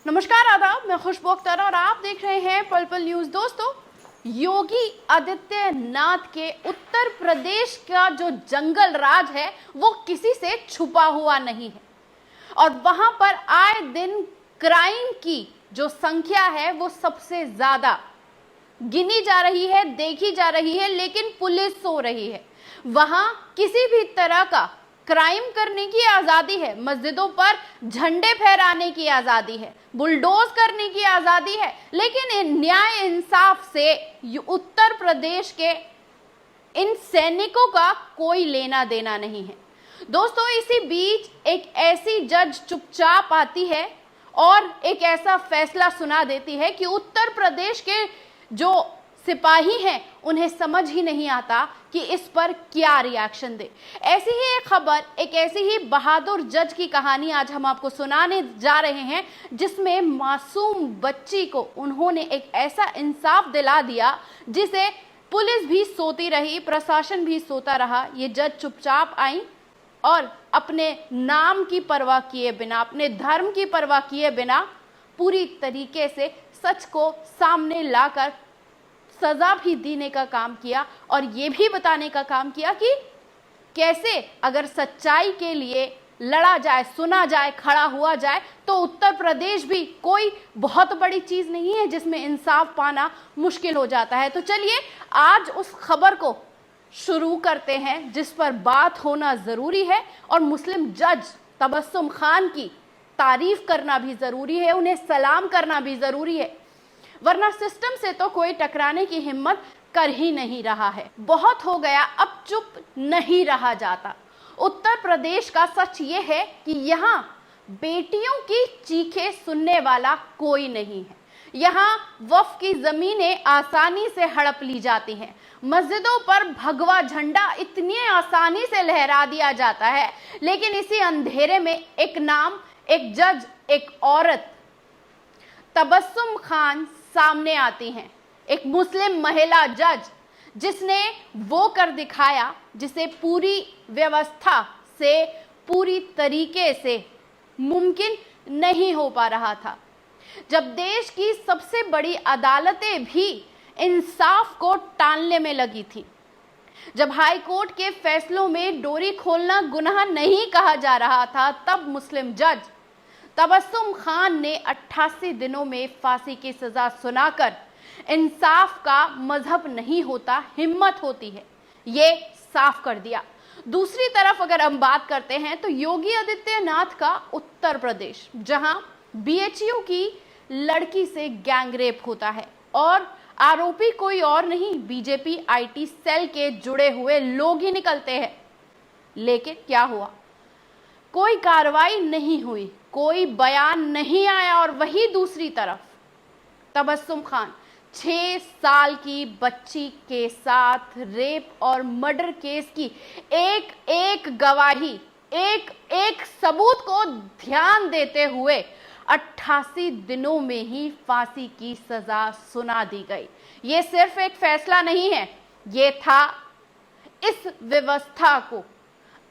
नमस्कार, आदाब। मैं खुशबू अख्तर और आप देख रहे हैं पल पल न्यूज। दोस्तों, योगी आदित्यनाथ के उत्तर प्रदेश का जो जंगल राज है वो किसी से छुपा हुआ नहीं है और वहां पर आए दिन क्राइम की जो संख्या है वो सबसे ज्यादा गिनी जा रही है, देखी जा रही है, लेकिन पुलिस सो रही है। वहां किसी भी तरह का क्राइम करने की आजादी है, मस्जिदों पर झंडे फहराने की आजादी है, बुलडोज करने की आजादी है, लेकिन न्याय इंसाफ से उत्तर प्रदेश के इन सैनिकों का कोई लेना देना नहीं है। दोस्तों, इसी बीच एक ऐसी जज चुपचाप आती है और एक ऐसा फैसला सुना देती है कि उत्तर प्रदेश के जो सिपाही हैं उन्हें समझ ही नहीं आता कि इस पर क्या रिएक्शन दे। ऐसी ही एक खबर, एक ऐसी ही बहादुर जज की कहानी आज हम आपको सुनाने जा रहे हैं, जिसमें मासूम बच्ची को उन्होंने एक ऐसा इंसाफ दिला दिया जिसे पुलिस भी सोती रही, प्रशासन भी सोता रहा। ये जज चुपचाप आई और अपने नाम की परवाह किए बिना, अपने धर्म की परवाह किए बिना पूरी तरीके से सच को सामने लाकर सजा भी देने का काम किया और ये भी बताने का काम किया कि कैसे अगर सच्चाई के लिए लड़ा जाए, सुना जाए, खड़ा हुआ जाए तो उत्तर प्रदेश भी कोई बहुत बड़ी चीज नहीं है जिसमें इंसाफ पाना मुश्किल हो जाता है। तो चलिए आज उस खबर को शुरू करते हैं जिस पर बात होना जरूरी है और मुस्लिम जज तबस्सुम खान की तारीफ करना भी जरूरी है, उन्हें सलाम करना भी जरूरी है, वरना सिस्टम से तो कोई टकराने की हिम्मत कर ही नहीं रहा है। बहुत हो गया, अब चुप नहीं रहा जाता। उत्तर प्रदेश का सच ये है कि यहाँ बेटियों की चीखें सुनने वाला कोई नहीं है। यहाँ वक्फ की जमीनें आसानी से हड़प ली जाती हैं, मस्जिदों पर भगवा झंडा इतनी आसानी से लहरा दिया जाता है, लेकिन इसी अंधेरे में एक नाम, एक जज, एक औरत तबस्सुम खान सामने आती हैं। एक मुस्लिम महिला जज जिसने वो कर दिखाया जिसे पूरी व्यवस्था से पूरी तरीके से मुमकिन नहीं हो पा रहा था। जब देश की सबसे बड़ी अदालतें भी इंसाफ को टालने में लगी थी, जब हाई कोर्ट के फैसलों में डोरी खोलना गुनाह नहीं कहा जा रहा था, तब मुस्लिम जज तबस्सुम खान ने 88 दिनों में फांसी की सजा सुनाकर इंसाफ का मजहब नहीं होता, हिम्मत होती है, ये साफ कर दिया। दूसरी तरफ अगर हम बात करते हैं तो योगी आदित्यनाथ का उत्तर प्रदेश, जहां बीएचयू की लड़की से गैंगरेप होता है और आरोपी कोई और नहीं, बीजेपी आईटी सेल के जुड़े हुए लोग ही निकलते हैं। लेकिन क्या हुआ? कोई कार्रवाई नहीं हुई, कोई बयान नहीं आया और वही दूसरी तरफ तबस्सुम खान 6 साल की बच्ची के साथ रेप और मर्डर केस की एक एक गवाही, एक एक सबूत को ध्यान देते हुए 88 दिनों में ही फांसी की सजा सुना दी गई। ये सिर्फ एक फैसला नहीं है, ये था इस व्यवस्था को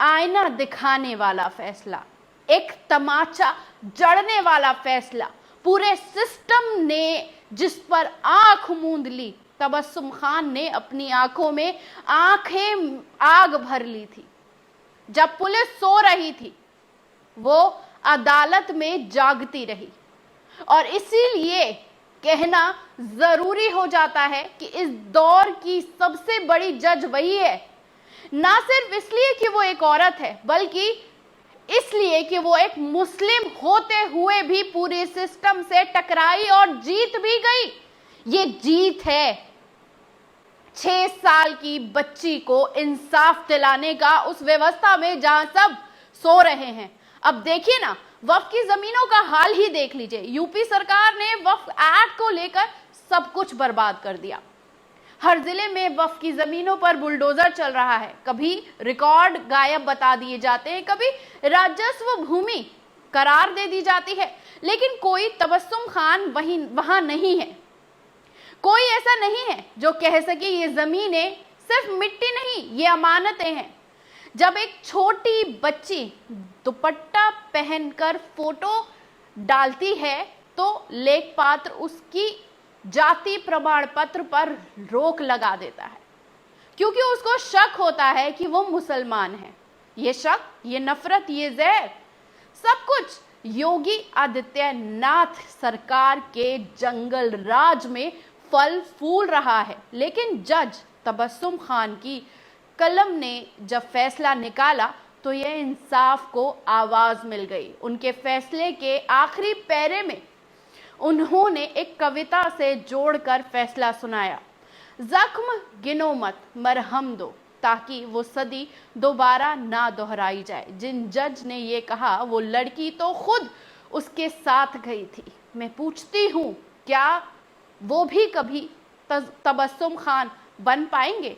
आईना दिखाने वाला फैसला, एक तमाचा जड़ने वाला फैसला। पूरे सिस्टम ने जिस पर आंख मूंद ली, तबस्सुम खान ने अपनी आंखों में आंखें आग भर ली थी। जब पुलिस सो रही थी वो अदालत में जागती रही और इसीलिए कहना जरूरी हो जाता है कि इस दौर की सबसे बड़ी जज वही है, ना सिर्फ इसलिए कि वो एक औरत है बल्कि इसलिए कि वो एक मुस्लिम होते हुए भी पूरे सिस्टम से टकराई और जीत भी गई। ये जीत है 6 साल की बच्ची को इंसाफ दिलाने का उस व्यवस्था में जहां सब सो रहे हैं। अब देखिए ना, वक्फ की जमीनों का हाल ही देख लीजिए। यूपी सरकार ने वक्फ एक्ट को लेकर सब कुछ बर्बाद कर दिया। हर जिले में वक्फ की जमीनों पर बुलडोजर चल रहा है, कभी रिकॉर्ड गायब बता दिए जाते हैं, कभी राजस्व भूमि करार दे दी जाती है, लेकिन कोई तबस्सुम खान वहां नहीं है। कोई ऐसा नहीं है जो कह सके ये जमीनें सिर्फ मिट्टी नहीं, ये अमानतें हैं। जब एक छोटी बच्ची दुपट्टा पहनकर फोटो डालती है तो लेखपात्र उसकी जाति प्रमाण पत्र पर रोक लगा देता है, क्योंकि उसको शक होता है कि वो मुसलमान है। ये शक, ये नफरत, ये जहर, सब कुछ योगी आदित्यनाथ सरकार के जंगल राज में फल फूल रहा है। लेकिन जज तबस्सुम खान की कलम ने जब फैसला निकाला तो यह इंसाफ को आवाज मिल गई। उनके फैसले के आखिरी पैरे में उन्होंने एक कविता से जोड़कर फैसला सुनाया, जख्म गिनो मत मरहम दो, ताकि वो सदी दोबारा ना दोहराई जाए। जिन जज ने ये कहा वो लड़की तो खुद उसके साथ गई थी। मैं पूछती हूँ, क्या वो भी कभी तबस्सुम खान बन पाएंगे?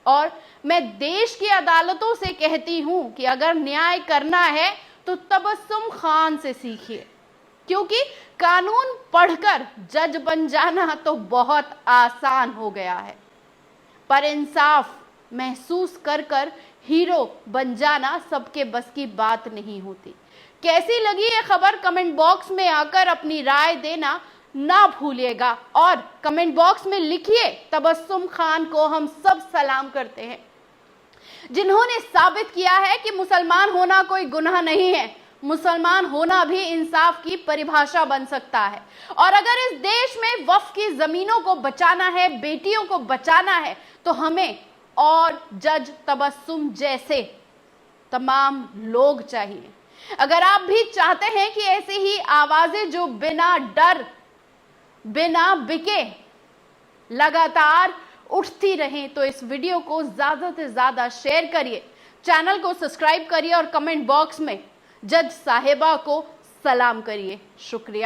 और मैं देश की अदालतों से कहती हूं कि अगर न्याय करना है तो तबस्सुम खान से सीखिए, क्योंकि कानून पढ़कर जज बन जाना तो बहुत आसान हो गया है, पर इंसाफ महसूस कर कर हीरो बन जाना सबके बस की बात नहीं होती। कैसी लगी ये खबर कमेंट बॉक्स में आकर अपनी राय देना ना भूलिएगा, और कमेंट बॉक्स में लिखिए, तबस्सुम खान को हम सब सलाम करते हैं, जिन्होंने साबित किया है कि मुसलमान होना कोई गुनाह नहीं है, मुसलमान होना भी इंसाफ की परिभाषा बन सकता है। और अगर इस देश में वक्फ की जमीनों को बचाना है, बेटियों को बचाना है, तो हमें और जज तबस्सुम जैसे तमाम लोग चाहिए। अगर आप भी चाहते हैं कि ऐसी ही आवाजें जो बिना डर बिना बिके लगातार उठती रहें, तो इस वीडियो को ज्यादा से ज्यादा शेयर करिए, चैनल को सब्सक्राइब करिए और कमेंट बॉक्स में जज साहिबा को सलाम करिए। शुक्रिया।